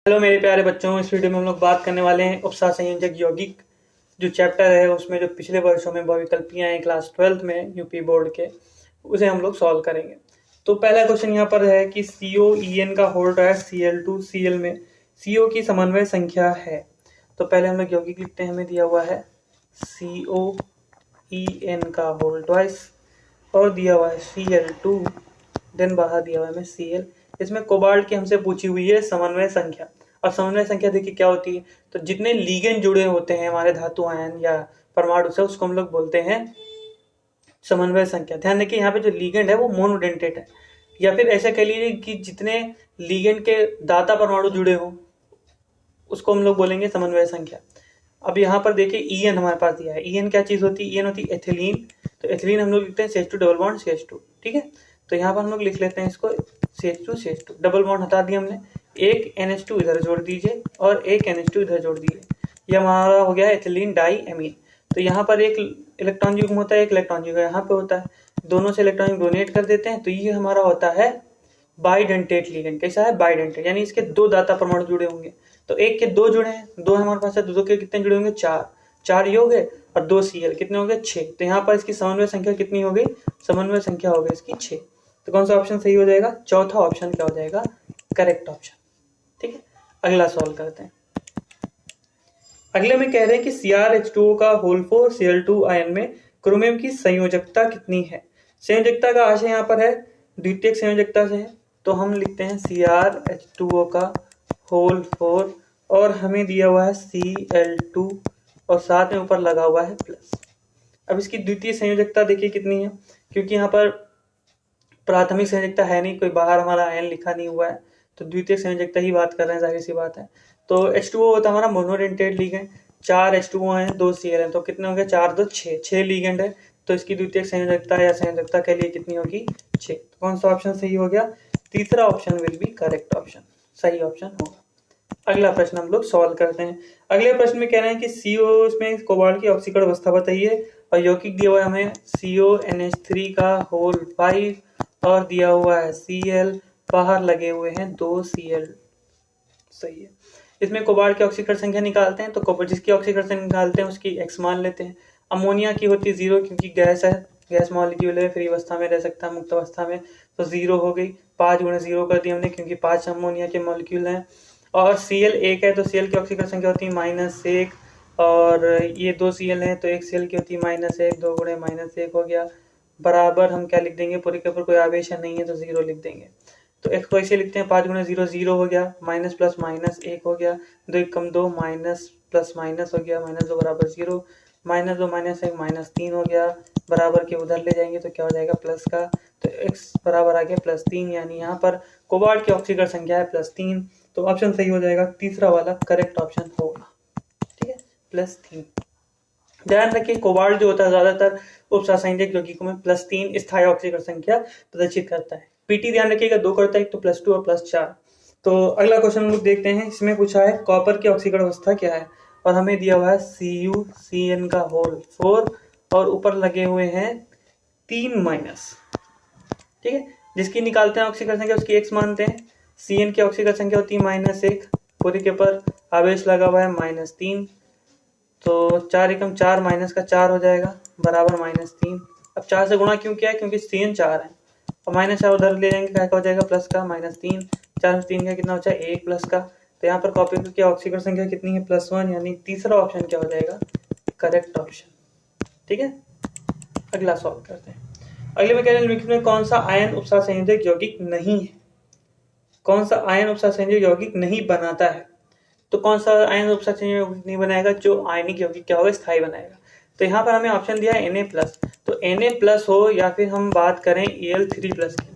Hello मेरे प्यारे बच्चों, इस वीडियो में हम लोग बात करने वाले हैं उपसा संयोजक यौगिक जो चैप्टर है उसमें जो पिछले वर्षों में बहुविकल्पियां हैं क्लास 12th में यूपी बोर्ड के, उसे हम लोग सॉल्व करेंगे। तो पहला क्वेश्चन यहाँ पर है कि COEN का होल्ड है Cl2Cl में CO की समन्वय संख्या है। तो पहले हम लोग यौगिक लिखते हैं, हमें दिया हुआ है COEN का होल्ड ट्वाइस और दिया हुआ है Cl2, देन बाहर दिया हुआ है हमें Cl। इसमें कोबाल्ट की हमसे पूछी हुई है समन्वय संख्या। और समन्वय संख्या देखिए क्या होती है, तो जितने लीगेंड जुड़े होते हैं हमारे धातु आयन या परमाणु से उसको हम लोग बोलते हैं समन्वय संख्या। ध्यान रखिए यहाँ पे जो लीगेंड है वो मोनोडेंटेट है, या फिर ऐसा कह लीजिए कि जितने लीगेंड के दाता परमाणु जुड़े हो उसको हम लोग बोलेंगे समन्वय संख्या। अब यहाँ पर देखिए ईएन हमारे पास दिया है। ईएन क्या चीज होती है? ईएन होती है एथिलीन। तो एथिलीन हम लोग लिखते हैं CH2 डबल बॉन्ड CH2। ठीक है, तो यहाँ पर हम लोग लिख लेते हैं इसको CH2 डबल बॉन्ड हटा दिया हमने, एक NH2 इधर जोड़ दीजिए और एक NH2 इधर जोड़ दीजिए, ये हमारा हो गया एथिलीन डाई एमीन। तो यहाँ पर एक इलेक्ट्रॉन युग्म होता है, एक इलेक्ट्रॉन युग्म यहाँ पे होता है, दोनों से इलेक्ट्रॉन डोनेट कर देते हैं, तो ये हमारा होता है बाइडेंटेट लिगेंड। कैसा है? बाइडेंटेट, यानी इसके दो दाता परमाणु जुड़े होंगे। तो एक के दो जुड़े हैं, दो हमारे पास है, दो के कितने जुड़े होंगे? चार। चार ये हो गए और दो Cl कितने हो गए? 6। तो यहाँ पर इसकी समन्वय संख्या कितनी हो गई? समन्वय संख्या हो गई इसकी 6। तो कौन सा ऑप्शन सही हो जाएगा? चौथा ऑप्शन क्या हो जाएगा? Correct option. ठीक है, अगला सॉल्व करते हैं। अगले में कह रहे हैं कि CrH2O का होल 4 Cl2 आयन में क्रोमियम की संयोजकता कितनी है। संयोजकता का आशय यहाँ पर है द्वितीयक संयोजकता से है, तो हम लिखते हैं CrH2O का होल 4 और हमें दिया हुआ है Cl2 और साथ में ऊपर लगा हुआ है प्लस। अब इसकी द्वितीय संयोजकता देखिए कितनी है, क्योंकि यहाँ पर प्राथमिक संयोजकता है नहीं, कोई बाहर हमारा आयन लिखा नहीं हुआ है, तो द्वितीय संयोजकता ही बात कर रहे हैं, जाहिर सी बात है। तो H2O होता है हमारा मोनोडेंटेट लिगेंड, 4 H2O हैं, 2 Cl हैं, तो कितने होंगे? 4 2 6, 6 लिगेंड है, तो इसकी द्वितीय संयोजकता या संयोजकता के लिए कितनी होगी? 6। तो कौन सा ऑप्शन सही हो गया? तीसरा option will be correct option, सही ऑप्शन होगा। अगला प्रश्न हम लोग सॉल्व करते हैं। अगले प्रश्न में कह रहे हैं कि CO में कोबाल्ट की ऑक्सीकरण अवस्था बताइए और यौगिक दिया हुआ है हमें CONH3 का होल 5 और दिया हुआ है Cl, बाहर लगे हुए हैं 2 Cl। सही है। इसमें कोबाल्ट की ऑक्सीकरण संख्या निकालते हैं, तो जिसकी ऑक्सीकरण संख्या निकालते हैं उसकी x मान लेते हैं। अमोनिया की होती है 0, क्योंकि गैस है, गैस मॉलिक्यूल है, फ्री अवस्था में रह सकता है, मुक्त अवस्था में, तो 0 हो गई। 5 गुणे 0 कर दिया हमने, क्योंकि 5 अमोनिया के मॉलिक्यूल हैं। और Cl 1 है, तो Cl की ऑक्सीकरण संख्या होती है -1, और ये 2 Cl हैं, तो 1 Cl की होती है -1, 2 गुणे -1 हो गया, बराबर हम क्या लिख देंगे? पूरे के ऊपर कोई आवेश नहीं है तो 0 लिख देंगे। तो x को ऐसे लिखते हैं, 5 गुणे 0 0 हो गया, माइनस प्लस माइनस 1 हो गया, 2 1 कम 2, माइनस प्लस माइनस हो गया, -2 बराबर 0, -2 -1 -3 हो गया, बराबर के उधर ले जाएंगे तो क्या हो जाएगा? प्लस का। तो x बराबर आ गया +3, यानी यहाँ पर कोबाल्ट की ऑक्सीकरण संख्या है +3, तो ऑप्शन सही हो जाएगा, तीसरा वाला करेक्ट ऑप्शन होगा। ठीक है, +3। ध्यान रखिए कोबाल्ट जो होता है ज्यादातर उपसंयोजक यौगिकों में +3 स्थायी ऑक्सीकरण संख्या प्रदर्शित करता है। पीटी ध्यान रखिएगा 2 करता है, एक तो +2 और +4। तो अगला क्वेश्चन हम लोग देखते हैं। इसमें पूछा है कॉपर की ऑक्सीकरण अवस्था क्या है, और हमें दिया हुआ है CuCN का होल 4 और ऊपर लगे हुए हैं 3 माइनस। ठीक है, जिसकी निकालते हैं ऑक्सीकरण संख्या उसकी x मानते हैं। Cn की ऑक्सीकरण संख्या होती है -1, पूरे के ऊपर आवेश लगा हुआ है -3, तो 4 एकम 4 माइनस का 4 हो जाएगा, बराबर -3। अब 4 से गुणा क्यों किया है? क्योंकि Cn 4 है, और -4 उधर ले जाएंगे, क्या हो जाएगा? प्लस का, -3, 4 से 3 का कितना हो जाएगा? 1 प्लस का। तो यहाँ पर कॉपर की ऑक्सीकरण संख्या कितनी है? +1, यानी तीसरा ऑप्शन क्या हो जाएगा? Correct option. ठीक है, अगला सॉल्व करते हैं। अगले में कह रहे हैं निम्नलिखित में कौन सा आयन उपसंयोजक यौगिक नहीं है? कौन सा आयन उपसंयोजक यौगिक नहीं बनाता है? तो कौन सा आयन उपसंयोजक यौगिक नहीं बनाएगा? जो आयनिक यौगिक क्या होगा? स्थायी बनाएगा। तो यहाँ पर हमें ऑप्शन दिया है Na+, तो Na+ हो या फिर हम बात करें Al3+ की,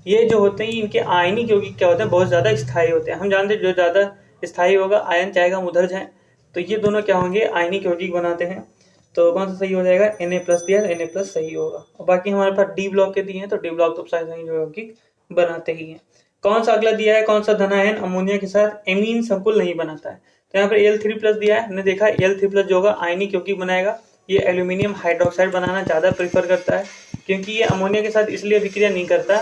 ये जो होते हैं इनके आयनिक यौगिक क्या होते हैं? बहुत ज्यादा स्थायी होते हैं। हम जानते हैं जो ज्यादा स्थायी होगा आयन चाहेगा हम उधर जाए, तो ये दोनों क्या होंगे? आयनिक यौगिक बनाते हैं। तो कौन सा सही हो जाएगा? Na+ दिया, Na+ सही होगा। और बाकी हमारे पास D ब्लॉक के दिए हैं, तो D ब्लॉक तो उपसंयोजक यौगिक बनाते ही हैं। कौन सा अगला दिया है? कौन सा धन आयन अमोनिया के साथ एमीन संकुल नहीं बनाता है? तो यहाँ पर Al3+ दिया है, हमने देखा Al3+ जो होगा आयनिक यौगिक बनाएगा। ये एल्यूमिनियम हाइड्रोक्साइड बनाना ज्यादा प्रेफर करता है, क्योंकि ये अमोनिया के साथ इसलिए विक्रिया नहीं करता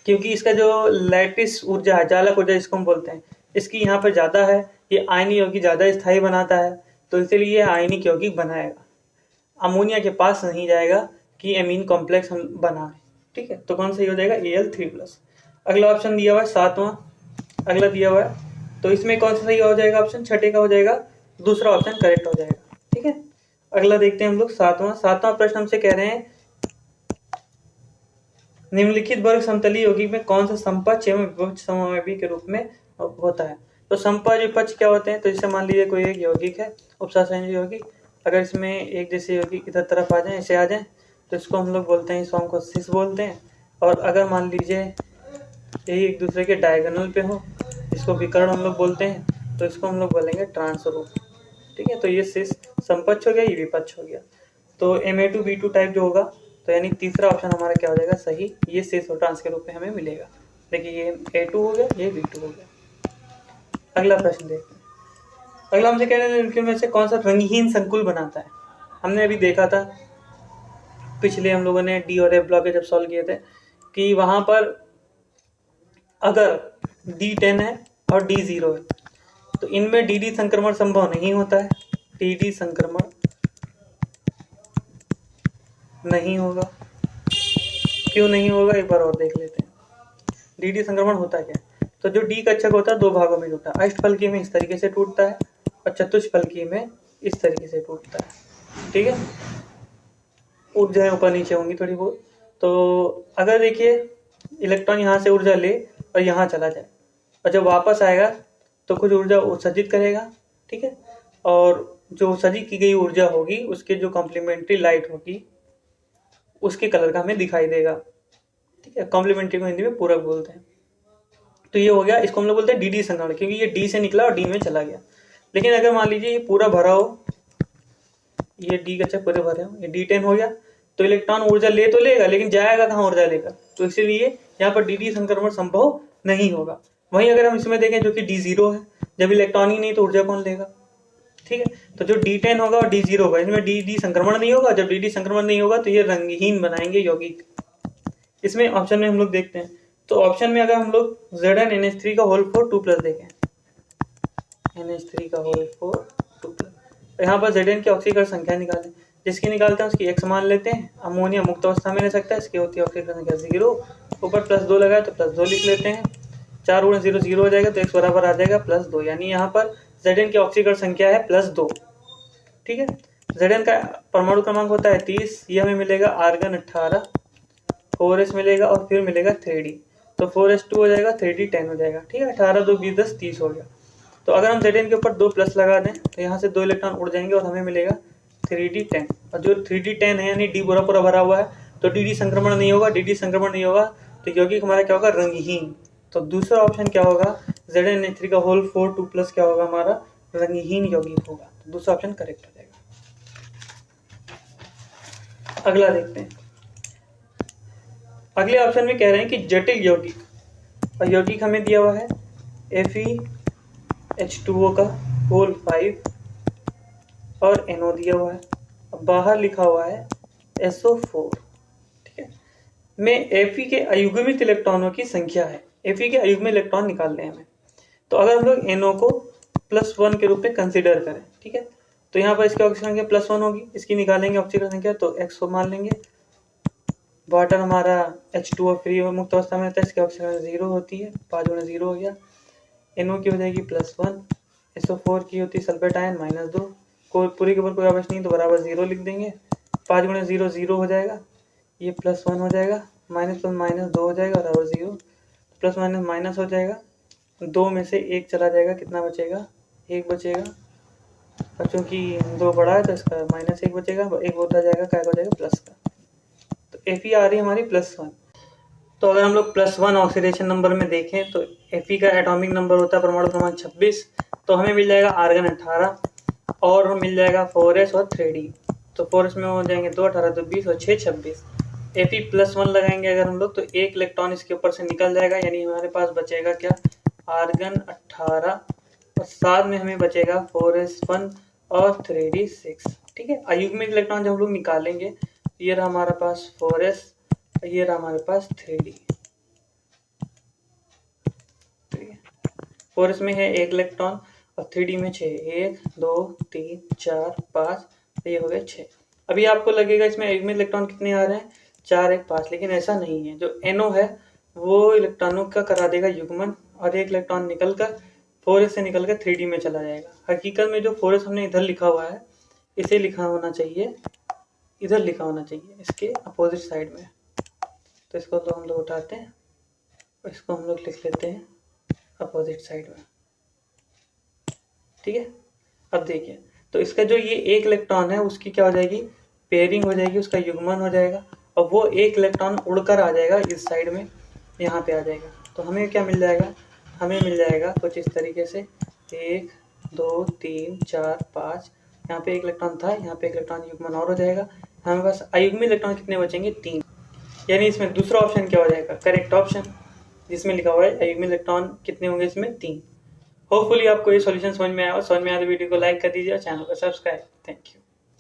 क्योंकि इसका जो लैटिस ऊर्जा है, जालक ऊर्जा जिसको हम बोलते हैं, इसकी यहाँ पर ज़्यादा है, ये आयनिक यौगिक ज़्यादा स्थायी बनाता है, तो इसलिए ये आयनिक यौगिक बनाएगा, अमोनिया के पास नहीं जाएगा कि एमीन कॉम्प्लेक्स हम बनाए। ठीक है, तो कौन सही हो जाएगा, Al3+। अगला ऑप्शन दिया हुआ है 7वां, अगला दिया हुआ है, तो इसमें कौन सा सही हो जाएगा, ऑप्शन छठे का हो जाएगा, दूसरा ऑप्शन करेक्ट हो जाएगा। ठीक है, अगला देखते हैं हम लोग 7वां प्रश्न हमसे कह रहे हैं निम्नलिखित वर्ग समतलीय यौगिक में कौन सा समपक्ष एवं विपक्ष समआवयवी के रूप में होता है। तो समपक्ष विपक्ष क्या होते हैं, तो जैसे मान लीजिए कोई एक यौगिक है, उपसंयोजक यौगिक, अगर इसमें एक जैसे यौगिक इधर तरफ आ जाए, ऐसे आ जाए, तो इसको हम लोग बोलते हैं, इस फॉर्म को सिस बोलते हैं। और अगर मान लीजिए यही एक दूसरे के डायगोनल पे हो, इसको विकर्ण हम लोग बोलते हैं, तो इसको हम लोग बोलेंगे ट्रांसरूप। ठीक है, तो ये सिस समपक्ष हो गया, ये विपक्ष हो गया। तो Ma2B2 टाइप जो होगा, तो यानी तीसरा ऑप्शन हमारा क्या हो जाएगा, सही, ये सिस और ट्रांस के रूप में हमें मिलेगा। देखिए ये A2 हो गया, ये B2 हो गया। अगला प्रश्न देखते हैं। अगला हमसे कह रहे हैं निम्नलिखित में से कौन सा रंगहीन संकुल बनाता है। हमने अभी देखा था पिछले हम लोगों ने डी और एफ ब्लॉक जब सॉल्व किए थे कि वहां पर अगर D10 है और D0 है, तो इनमें डी संक्रमण संभव नहीं होता है, डी संक्रमण नहीं होगा। क्यों नहीं होगा, एक बार और देख लेते हैं। डी संक्रमण होता क्या है, तो जो डी कक्षक होता है दो भागों में टूटा, अष्टफलकीय में इस तरीके से टूटता है और चतुष्फलकीय में इस तरीके से टूटता है। ठीक है, ऊर्जाएं ऊपर नीचे होंगी थोड़ी बहुत। तो अगर देखिए इलेक्ट्रॉन यहाँ से ऊर्जा ले और यहाँ चला जाए, और जब वापस आएगा तो कुछ ऊर्जा उत्सर्जित करेगा। ठीक है, और जो उत्सर्जित की गई ऊर्जा होगी उसके जो कॉम्प्लीमेंट्री लाइट होगी उसके कलर का हमें दिखाई देगा। ठीक है, कॉम्प्लीमेंट्री को हिंदी में पूरक बोलते हैं। तो ये हो गया, इसको हम लोग बोलते हैं डी संक्रमण, क्योंकि ये डी से निकला और डी में चला गया। लेकिन अगर मान लीजिए ये पूरा भरा हो, ये डी कक्षा पूरे भरे हो, ये D10 हो गया, तो इलेक्ट्रॉन ऊर्जा ले तो लेगा लेकिन जाएगा कहाँ ऊर्जा लेकर, तो इसीलिए यहाँ पर डी संक्रमण संभव नहीं होगा। वहीं अगर हम इसमें देखें जो कि D0 है, जब इलेक्ट्रॉन ही नहीं तो ऊर्जा कौन लेगा। ठीक है, तो जो D10 होगा और D0 होगा, इसमें डी संक्रमण नहीं होगा। जब डी संक्रमण नहीं होगा तो ये रंगहीन बनाएंगे यौगिक। इसमें ऑप्शन में हम लोग देखते हैं, तो ऑप्शन में अगर हम लोग Zn का होल 4 2+ देखें, NH3 का होल 4 2+, तो यहाँ पर Zn की ऑक्सीकरण संख्या निकालें, जिसकी निकालते हैं उसकी x मान लेते हैं। अमोनिया मुक्त अवस्था में रह सकता है, इसकी होती है ऑक्सीकरण संख्या 0, ऊपर +2 लगाए तो +2 लिख लेते हैं, 4 × 0 0 हो जाएगा, तो x बराबर आ जाएगा +2, यानी यहाँ पर Zn की ऑक्सीकरण संख्या है +2। ठीक है, Zn का परमाणु क्रमांक होता है 30, ये हमें मिलेगा आर्गन 18, 4s मिलेगा और फिर मिलेगा 3d, तो 4s2 हो जाएगा, 3d 10 हो जाएगा। ठीक है, 18 2 20 10 30 हो गया। तो अगर हम Zn के ऊपर 2 प्लस लगा दें तो यहाँ से 2 इलेक्ट्रॉन उड़ जाएंगे और हमें मिलेगा 3d10, और जो 3d10 है यानी डी पूरा पूरा भरा हुआ है, तो डी संक्रमण नहीं होगा, डी संक्रमण नहीं होगा तो यौगिक हमारा क्या होगा, रंगहीन। तो दूसरा ऑप्शन क्या होगा, Zn का होल 4 2+ क्या होगा, हमारा रंगहीन यौगिक होगा। तो दूसरा ऑप्शन करेक्ट हो जाएगा। अगला देखते हैं। अगले ऑप्शन में कह रहे हैं कि जटिल यौगिक, और यौगिक हमें दिया हुआ है FeH2O का होल 5 और NO दिया हुआ है, अब बाहर लिखा हुआ है SO4। ठीक है, में Fe के अयुग्मित इलेक्ट्रॉनों की संख्या है, Fe के अयुग्मित इलेक्ट्रॉन निकालने हैं हमें। तो अगर हम लोग NO को +1 के रूप में कंसिडर करें, ठीक है, तो यहाँ पर इसकी ऑक्सीजन संख्या +1 होगी, इसकी निकालेंगे ऑक्सीजन संख्या, तो X को मान लेंगे। वाटर हमारा H2O फ्री मुक्त अवस्था में रहता है, इसकी ऑक्सीजन 0 होती है, 5 × 0 हो गया। NO की हो जाएगी +1, SO4 की होती है सल्फेट आयन -2, कोई पूरी के ऊपर कोई आवश्यक नहीं तो बराबर 0 लिख देंगे, 5 × 0 0 हो जाएगा, ये +1 हो जाएगा, -1 -2 हो जाएगा बराबर 0, प्लस माइनस माइनस हो जाएगा, 2 में से 1 चला जाएगा, कितना बचेगा, 1 बचेगा, और चूँकि 2 बड़ा है तो इसका -1 बचेगा, 1 उधर जाएगा, क्या हो जाएगा प्लस का। तो Fe आ रही है हमारी +1। तो अगर हम लोग +1 ऑक्सीडेशन नंबर में देखें तो Fe का एटॉमिक नंबर होता है परमाणु क्रमांक 26, तो हमें मिल जाएगा आर्गन 18 और मिल जाएगा 4s और 3d, तो 4s में हो जाएंगे 2 18 तो 20 और 6 26। Fe +1 लगाएंगे अगर हम लोग तो 1 इलेक्ट्रॉन इसके ऊपर से निकल जाएगा, यानी हमारे पास बचेगा क्या, आर्गन 18 और साथ में हमें बचेगा 4s1 और 3d 6। ठीक है, अयुग्मित इलेक्ट्रॉन जब हम लोग निकालेंगे, ये रहा हमारे पास 4s, ये रहा हमारे पास 3d। 4s में है 1 इलेक्ट्रॉन और 3d में 6, 1 2 3 4 5, तो ये हो गए 6। अभी आपको लगेगा इसमें में इलेक्ट्रॉन कितने आ रहे हैं, 4 1 5, लेकिन ऐसा नहीं है। जो NO है वो इलेक्ट्रॉनों का करा देगा युग्मन और 1 इलेक्ट्रॉन निकलकर 4s से निकलकर 3d में चला जाएगा। हकीकत में जो 4s हमने इधर लिखा हुआ है इसे लिखा होना चाहिए, इधर लिखा होना चाहिए इसके अपोजिट साइड में। तो इसको तो हम लोग उठाते हैं, इसको हम लोग लिख लेते हैं अपोजिट साइड में, ठीक है। अब देखिए, तो इसका जो ये 1 इलेक्ट्रॉन है उसकी क्या हो जाएगी, पेयरिंग हो जाएगी, उसका युग्मन हो जाएगा और वो 1 इलेक्ट्रॉन उड़कर आ जाएगा इस साइड में, यहाँ पे आ जाएगा। तो हमें क्या मिल जाएगा, हमें मिल जाएगा कुछ इस तरीके से 1 2 3 4 5, यहाँ पे 1 इलेक्ट्रॉन था, यहाँ पे 1 इलेक्ट्रॉन युग्मन और हो जाएगा। हमें बस अयुग्मी इलेक्ट्रॉन कितने बचेंगे, 3। यानी इसमें दूसरा ऑप्शन क्या हो जाएगा, करेक्ट ऑप्शन, जिसमें लिखा हुआ है अयुग्मी इलेक्ट्रॉन कितने होंगे इसमें, 3। होपफुली आपको ये सॉल्यूशन समझ में आया हो। समझ में आया तो वीडियो को लाइक कर दीजिए और चैनल को सब्सक्राइब। Thank you.